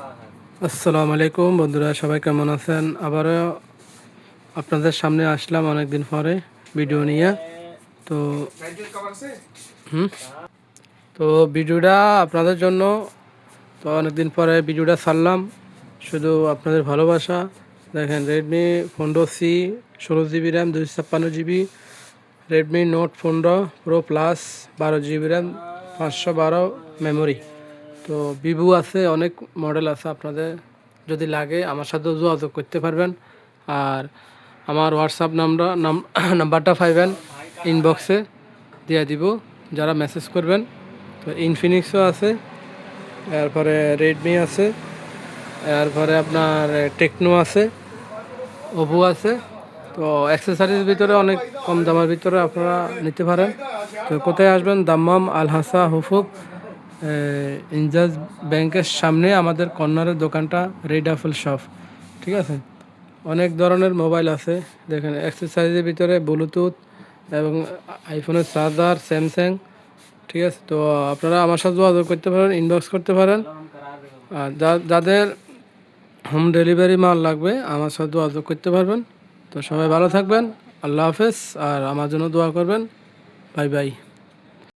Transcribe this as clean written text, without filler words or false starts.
আসসালামু আলাইকুম বন্ধুরা, সবাই কেমন আছেন? আবারও আপনাদের সামনে আসলাম অনেক দিন পরে ভিডিও নিয়ে। তো হুম তো ভিডিওটা আপনাদের জন্য। তো অনেক দিন পরে ভিডিওটা ছাড়লাম, শুধু আপনাদের ভালোবাসা। দেখেন, Redmi 15C 16GB RAM, 256GB, Redmi note 15 pro plus 12GB RAM, 512 memory. তো ভিভো আছে, অনেক মডেল আছে। আপনাদের যদি লাগে আমার সাথেও যোগাযোগ করতে পারবেন। আর আমার হোয়াটসঅ্যাপ নাম্বারটা পাইবেন ইনবক্সে দিয়ে দিব যারা মেসেজ করবেন। তো ইনফিনিক্সও আছে, এরপরে রেডমি আছে, এরপরে আপনার টেকনো আছে, ওভো আছে। তো অ্যাক্সেসরিজ ভিতরে অনেক কম দামের ভিতরে আপনারা নিতে পারেন। তো কোথায় আসবেন? দাম্মাম আল হাসা হুফুক ইনজাজ ব্যাংকের সামনে আমাদের কর্নারের দোকানটা, রেড অ্যাপেল শপ। ঠিক আছে, অনেক ধরনের মোবাইল আছে। দেখেন, অ্যাক্সেসরিজের ভিতরে ব্লুটুথ এবং আইফোনের চার্জার, স্যামসাং। ঠিক আছে, তো আপনারা আমার সাথে যোগাযোগ করতে পারেন, ইনবক্স করতে পারেন। আর যাদের হোম ডেলিভারি মাল লাগবে আমার সাথে যোগাযোগ করতে পারবেন। তো সবাই ভালো থাকবেন, আল্লাহ হাফেজ। আর আমার জন্য দোয়া করবেন। Bye bye.